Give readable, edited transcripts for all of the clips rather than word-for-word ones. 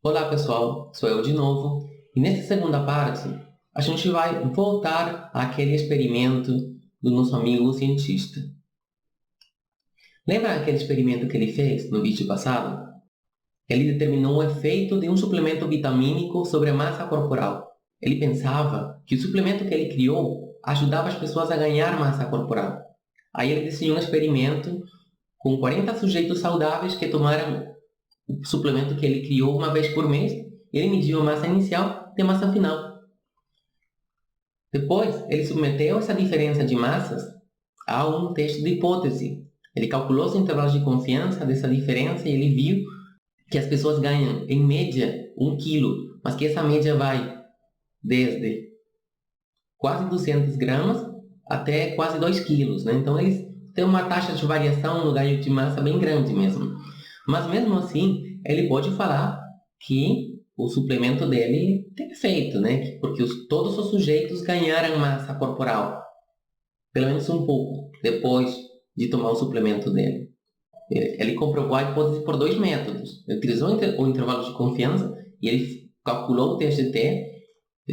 Olá pessoal, sou eu de novo e nessa segunda parte a gente vai voltar àquele experimento do nosso amigo cientista. Lembra aquele experimento que ele fez no vídeo passado? Ele determinou o efeito de um suplemento vitamínico sobre a massa corporal. Ele pensava que o suplemento que ele criou ajudava as pessoas a ganhar massa corporal. Aí ele desenhou um experimento com 40 sujeitos saudáveis que tomaram o suplemento que ele criou uma vez por mês. Ele mediu a massa inicial e a massa final. Depois, ele submeteu essa diferença de massas a um teste de hipótese. Ele calculou os intervalos de confiança dessa diferença e ele viu que as pessoas ganham, em média, 1 quilo, mas que essa média vai desde quase 200 gramas até quase 2 quilos. Né? Então, eles têm uma taxa de variação no ganho de massa bem grande mesmo. Mas, mesmo assim, ele pode falar que o suplemento dele tem efeito, né? Porque todos os sujeitos ganharam massa corporal, pelo menos um pouco, depois de tomar o suplemento dele. Ele comprovou a hipótese por 2 métodos. Ele utilizou o intervalo de confiança e ele calculou o TST,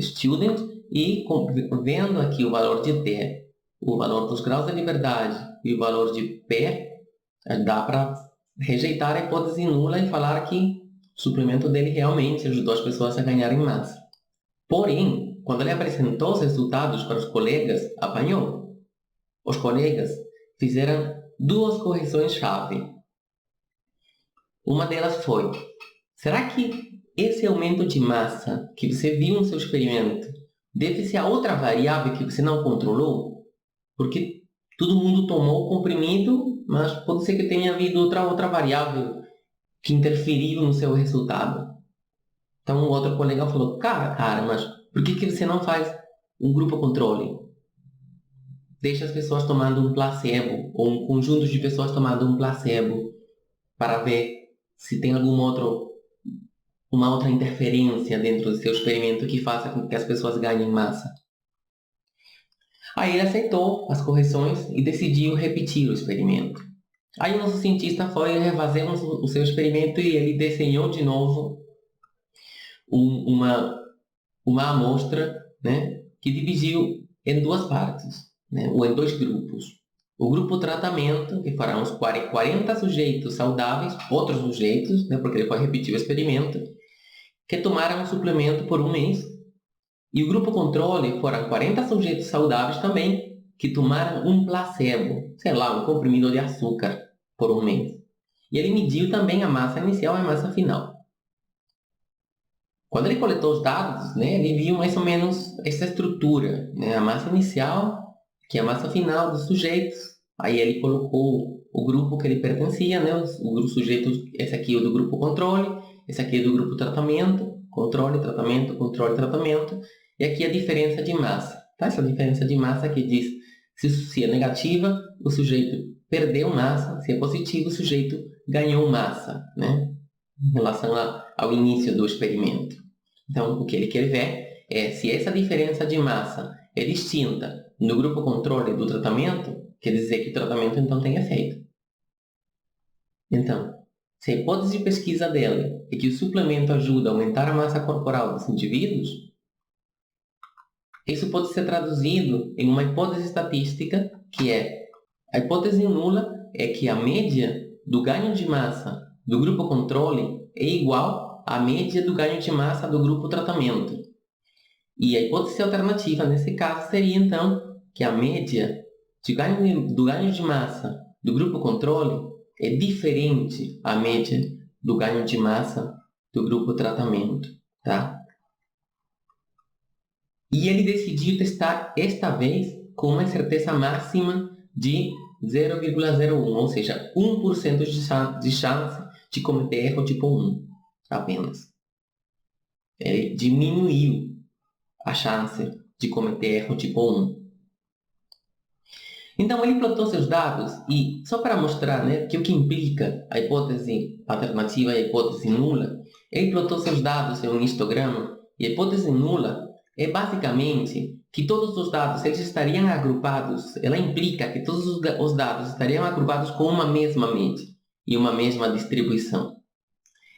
student, e vendo aqui o valor de T, o valor dos graus de liberdade e o valor de P, dá para rejeitar a hipótese nula e falar que o suplemento dele realmente ajudou as pessoas a ganharem massa. Porém, quando ele apresentou os resultados para os colegas, apanhou. Os colegas fizeram 2 correções-chave. Uma delas foi: será que esse aumento de massa que você viu no seu experimento deve ser a outra variável que você não controlou? Porque todo mundo tomou o comprimido, mas pode ser que tenha havido outra variável que interferiu no seu resultado. Então o outro colega falou: cara, mas por que você não faz um grupo controle? Deixa as pessoas tomando um placebo, ou um conjunto de pessoas tomando um placebo, para ver se tem uma outra interferência dentro do seu experimento que faça com que as pessoas ganhem massa. Aí ele aceitou as correções e decidiu repetir o experimento. Aí o nosso cientista foi refazer o seu experimento e ele desenhou de novo uma amostra, né, que dividiu em 2 partes, né, ou em 2 grupos. O grupo tratamento, que foram uns 40 sujeitos saudáveis, outros sujeitos, né, porque ele foi repetir o experimento, que tomaram o suplemento por um mês. E o grupo controle foram 40 sujeitos saudáveis também, que tomaram um placebo, sei lá, um comprimido de açúcar, por um mês. E ele mediu também a massa inicial e a massa final. Quando ele coletou os dados, né, ele viu mais ou menos essa estrutura, né, a massa inicial, que é a massa final dos sujeitos. Aí ele colocou o grupo que ele pertencia, né, o grupo sujeito, esse aqui é o do grupo controle, esse aqui é do grupo tratamento, controle, tratamento, e aqui a diferença de massa. Tá? Essa diferença de massa que diz se é negativa, o sujeito perdeu massa, se é positivo, o sujeito ganhou massa, né, em relação ao início do experimento. Então, o que ele quer ver é se essa diferença de massa é distinta no grupo controle do tratamento, quer dizer que o tratamento então tem efeito. Então, se a hipótese de pesquisa dele é que o suplemento ajuda a aumentar a massa corporal dos indivíduos, isso pode ser traduzido em uma hipótese estatística, que é: a hipótese nula é que a média do ganho de massa do grupo controle é igual à média do ganho de massa do grupo tratamento. E a hipótese alternativa, nesse caso, seria então que a média do ganho de massa do grupo controle é diferente à média do ganho de massa do grupo tratamento. Tá? E ele decidiu testar esta vez com uma certeza máxima de 0,01, ou seja, 1% de chance de cometer erro tipo 1, apenas. Ele diminuiu a chance de cometer erro tipo 1. Então ele plotou seus dados e, só para mostrar, né, que o que implica a hipótese alternativa e a hipótese nula, ele plotou seus dados em um histograma, e a hipótese nula é basicamente que todos os dados eles estariam agrupados, ela implica que todos os dados estariam agrupados com uma mesma média e uma mesma distribuição.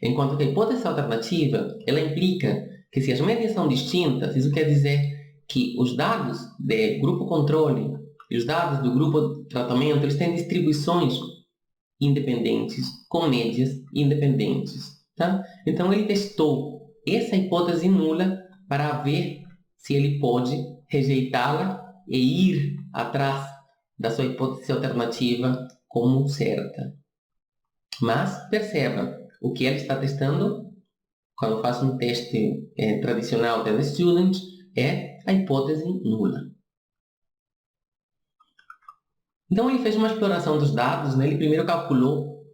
Enquanto que a hipótese alternativa, ela implica que se as médias são distintas, isso quer dizer que os dados do grupo controle e os dados do grupo tratamento, eles têm distribuições independentes, com médias independentes. Tá? Então, ele testou essa hipótese nula para ver se ele pode rejeitá-la e ir atrás da sua hipótese alternativa como certa. Mas, perceba, o que ele está testando, quando faz um teste tradicional de student, é a hipótese nula. Então, ele fez uma exploração dos dados, né? Ele primeiro calculou,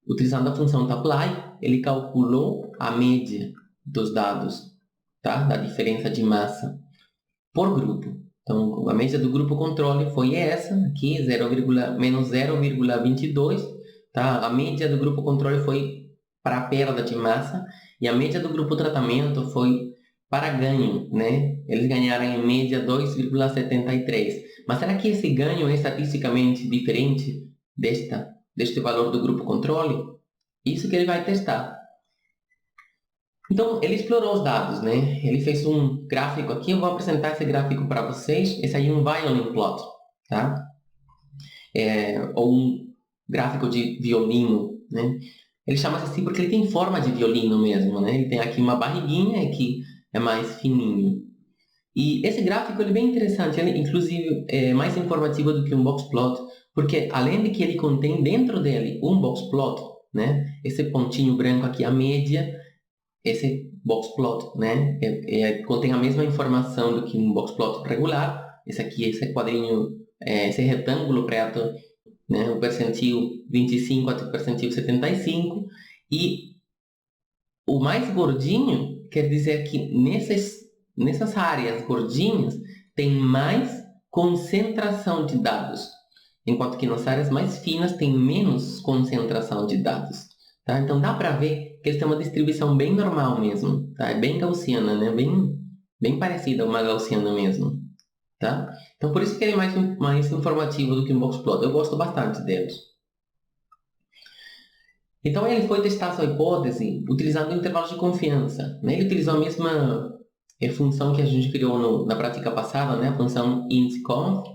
utilizando a função tapply, ele calculou a média dos dados, tá? Da diferença de massa por grupo. Então, a média do grupo controle foi essa, aqui, menos 0,22. Tá? A média do grupo controle foi para a perda de massa e a média do grupo tratamento foi para ganho, né? Eles ganharam em média 2,73. Mas será que esse ganho é estatisticamente diferente deste valor do grupo controle? Isso que ele vai testar. Então, ele explorou os dados, né? Ele fez um gráfico aqui, eu vou apresentar esse gráfico para vocês. Esse aí é um violin plot, tá? Ou um gráfico de violino, né? Ele chama-se assim porque ele tem forma de violino mesmo, né? Ele tem aqui uma barriguinha que é mais fininho. E esse gráfico ele é bem interessante, ele inclusive é mais informativo do que um box plot, porque além de que ele contém dentro dele um box plot, né? Esse pontinho branco aqui, a média, esse box plot, né? Contém a mesma informação do que um box plot regular. Esse aqui, esse quadrinho, esse retângulo preto, né? O percentil 25 até o percentil 75. E o mais gordinho quer dizer que nessas áreas gordinhas tem mais concentração de dados, enquanto que nas áreas mais finas tem menos concentração de dados. Tá? Então dá para ver que eles têm uma distribuição bem normal mesmo, tá? É bem gaussiana, né? Bem parecida a uma gaussiana mesmo. Tá? Então por isso que ele é mais informativo do que um box plot. Eu gosto bastante deles. Então ele foi testar sua hipótese utilizando intervalos de confiança, né? Ele utilizou a mesma função que a gente criou na prática passada, né? A função int_conf,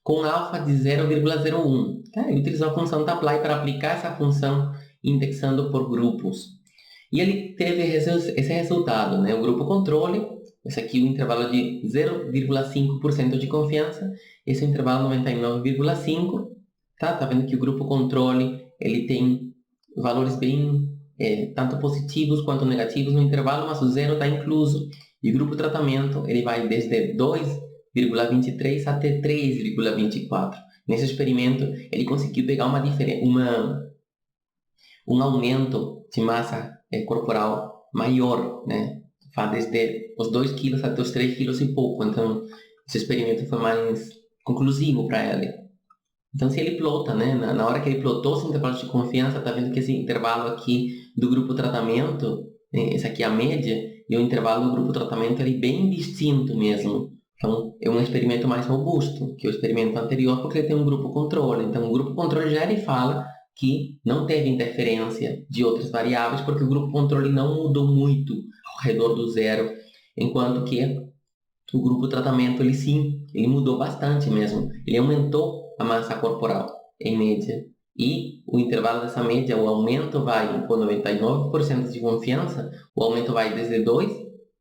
com alfa de 0,01. Tá? Ele utilizou a função tapply para aplicar essa função indexando por grupos. E ele teve esse resultado, né? O grupo controle, esse aqui o intervalo de 0,5% de confiança, esse é o intervalo 99,5%. Tá vendo que o grupo controle ele tem valores bem tanto positivos quanto negativos no intervalo, mas o zero está incluso. E o grupo tratamento ele vai desde 2,23 até 3,24. Nesse experimento ele conseguiu pegar um aumento de massa corporal maior, né? Vai desde os 2 kg até os 3 kg e pouco. Então, esse experimento foi mais conclusivo para ele. Então, se ele plota, né? Na hora que ele plotou esse intervalo de confiança, tá vendo que esse intervalo aqui do grupo tratamento, esse aqui é a média, e o intervalo do grupo tratamento ele é bem distinto mesmo. Então, é um experimento mais robusto que o experimento anterior, porque ele tem um grupo controle. Então, o grupo controle já ele fala que não teve interferência de outras variáveis, porque o grupo controle não mudou muito ao redor do zero, enquanto que o grupo tratamento, ele mudou bastante mesmo. Ele aumentou a massa corporal, em média. E o intervalo dessa média, o aumento vai, com 99% de confiança, o aumento vai desde 2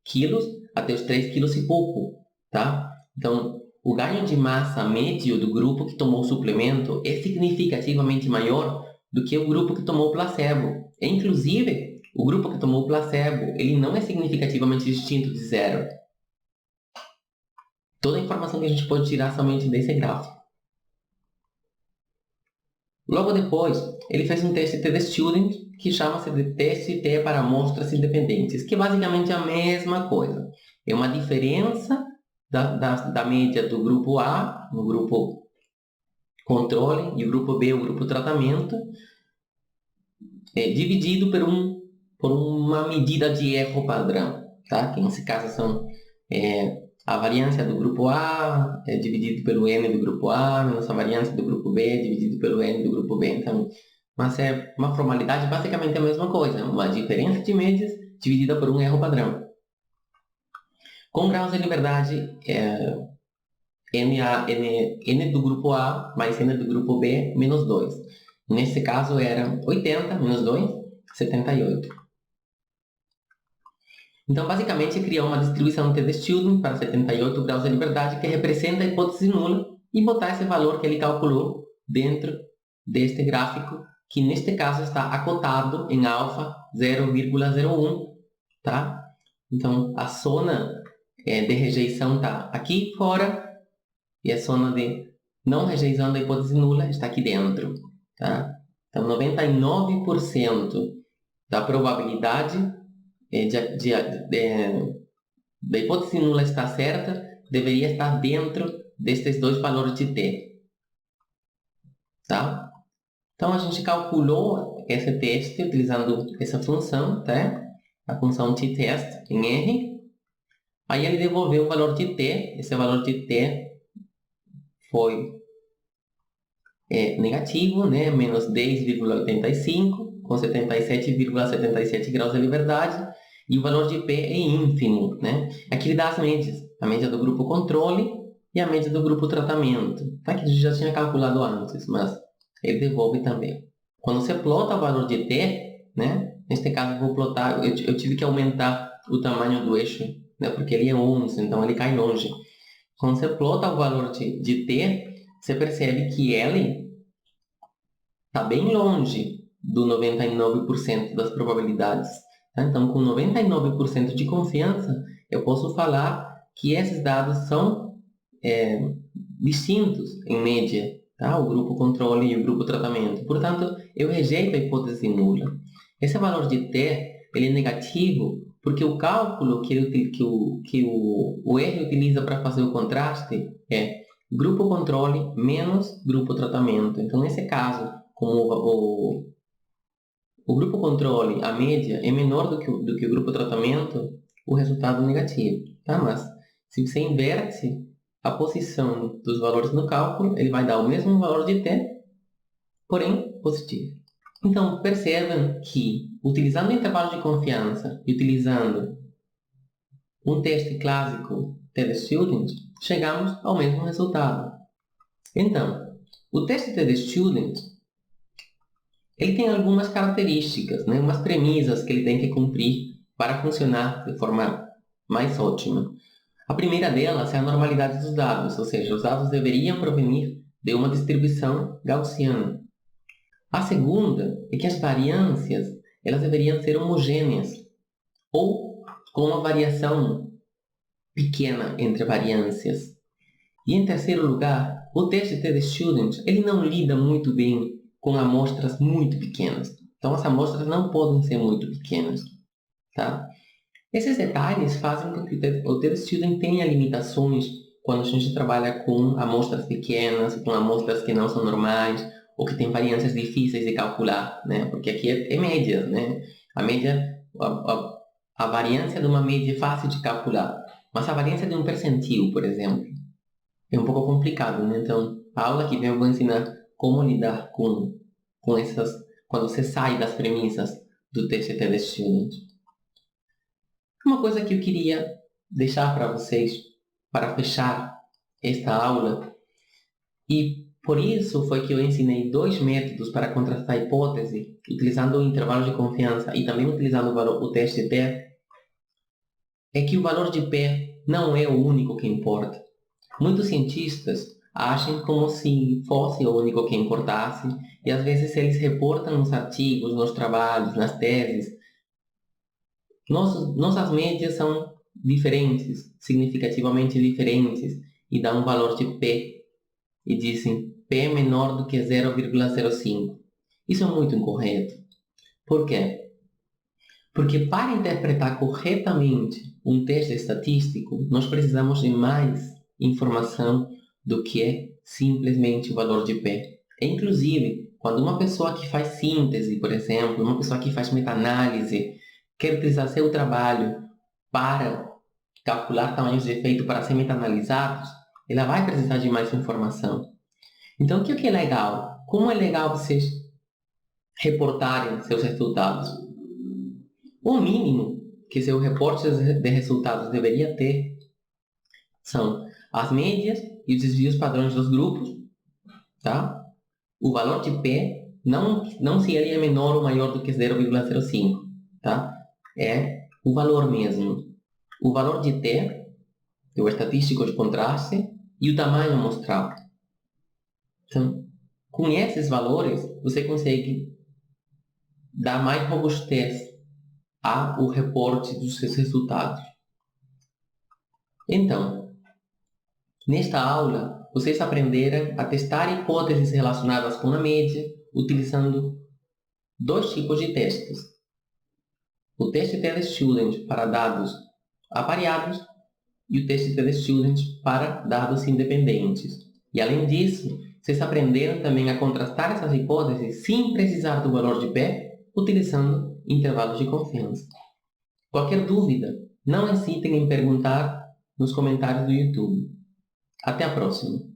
kg até os 3 kg e pouco. Tá? Então, o ganho de massa médio do grupo que tomou o suplemento é significativamente maior do que o grupo que tomou o placebo. E, inclusive, o grupo que tomou o placebo, ele não é significativamente distinto de zero. Toda a informação que a gente pode tirar somente desse gráfico. Logo depois, ele fez um teste T-Student que chama-se de teste T para amostras independentes, que basicamente é a mesma coisa. É uma diferença da média do grupo A, no grupo controle, e o grupo B, o grupo tratamento, dividido por uma medida de erro padrão, tá? Que nesse caso são a variância do grupo A dividido pelo N do grupo A, menos a variância do grupo B dividido pelo N do grupo B. Então, mas é uma formalidade basicamente a mesma coisa, uma diferença de médias dividida por um erro padrão. Com graus de liberdade, N do grupo A mais N do grupo B menos 2. Nesse caso era 80 menos 2, 78. Então, basicamente, criar uma distribuição T-Student para 78 graus de liberdade que representa a hipótese nula e botar esse valor que ele calculou dentro deste gráfico, que neste caso está acotado em alfa 0,01, tá? Então, a zona de rejeição está aqui fora e a zona de não rejeição da hipótese nula está aqui dentro, tá? Então, 99% da probabilidade da hipótese nula estar certa deveria estar dentro destes dois valores de t, tá? Então, a gente calculou esse teste utilizando essa função, tá? A função t-test em R. Aí ele devolveu o valor de t. Esse valor de t foi negativo, né? Menos 10,85, com 77,77 graus de liberdade. E o valor de P é ínfimo, né? Aqui ele dá as médias. A média do grupo controle e a média do grupo tratamento. Tá? Que a gente já tinha calculado antes, mas ele devolve também. Quando você plota o valor de T, né? Neste caso eu vou plotar, eu tive que aumentar o tamanho do eixo, né? Porque ele é 11, então ele cai longe. Quando você plota o valor de T, você percebe que L está bem longe do 99% das probabilidades. Tá? Então, com 99% de confiança, eu posso falar que esses dados são distintos, em média, tá? O grupo controle e o grupo tratamento. Portanto, eu rejeito a hipótese nula. Esse valor de t ele é negativo porque o cálculo que o R utiliza para fazer o contraste é grupo controle menos grupo tratamento. Então, nesse caso, como o grupo controle, a média, é menor do que o grupo tratamento, o resultado é negativo. Tá? Mas, se você inverte a posição dos valores no cálculo, ele vai dar o mesmo valor de t, porém positivo. Então, percebam que, utilizando o intervalo de confiança e utilizando um teste clássico T-Student, chegamos ao mesmo resultado. Então, o teste T-Student ele tem algumas características, né? Umas premissas que ele tem que cumprir para funcionar de forma mais ótima. A primeira delas é a normalidade dos dados, ou seja, os dados deveriam provenir de uma distribuição gaussiana. A segunda é que as variâncias elas deveriam ser homogêneas, ou com uma variação pequena entre variâncias. E em terceiro lugar, o teste T-Student ele não lida muito bem com amostras muito pequenas. Então, as amostras não podem ser muito pequenas. Tá? Esses detalhes fazem com que o T-Student tenha limitações quando a gente trabalha com amostras pequenas, com amostras que não são normais, ou que têm variâncias difíceis de calcular, né? Porque aqui é média, né? A média, a variância de uma média é fácil de calcular, mas a variância de um percentil, por exemplo, é um pouco complicado, né? Então, a aula que vem eu vou ensinar como lidar com essas, quando você sai das premissas do teste T-Student. Uma coisa que eu queria deixar para vocês, para fechar esta aula, e por isso foi que eu ensinei dois métodos para contrastar a hipótese, utilizando o intervalo de confiança e também utilizando o teste T, é que o valor de P não é o único que importa. Muitos cientistas acham como se fosse o único que importasse, e às vezes eles reportam nos artigos, nos trabalhos, nas teses. Nossas médias são diferentes, significativamente diferentes, e dão um valor de P, e dizem P é menor do que 0,05. Isso é muito incorreto. Por quê? Porque para interpretar corretamente um teste estatístico, nós precisamos de mais informação do que simplesmente o valor de P. Inclusive, quando uma pessoa que faz síntese, por exemplo, uma pessoa que faz meta-análise, quer utilizar seu trabalho para calcular tamanhos de efeito para ser meta-analisados, ela vai precisar de mais informação. Então, o que é legal? Como é legal vocês reportarem seus resultados. O mínimo que seu reporte de resultados deveria ter são as médias e os desvios padrões dos grupos, tá? O valor de P não seria menor ou maior do que 0,05, tá? É o valor mesmo. O valor de T, o estatístico de contraste, e o tamanho amostral. Então, com esses valores, você consegue dar mais robustez ao reporte dos seus resultados. Então, nesta aula, vocês aprenderam a testar hipóteses relacionadas com a média, utilizando dois tipos de testes. O teste TD-Student para dados apareados e o teste TD-Student para dados independentes. E além disso, vocês aprenderam também a contrastar essas hipóteses sem precisar do valor de P, utilizando intervalos de confiança. Qualquer dúvida, não hesitem em perguntar nos comentários do YouTube. Até a próxima!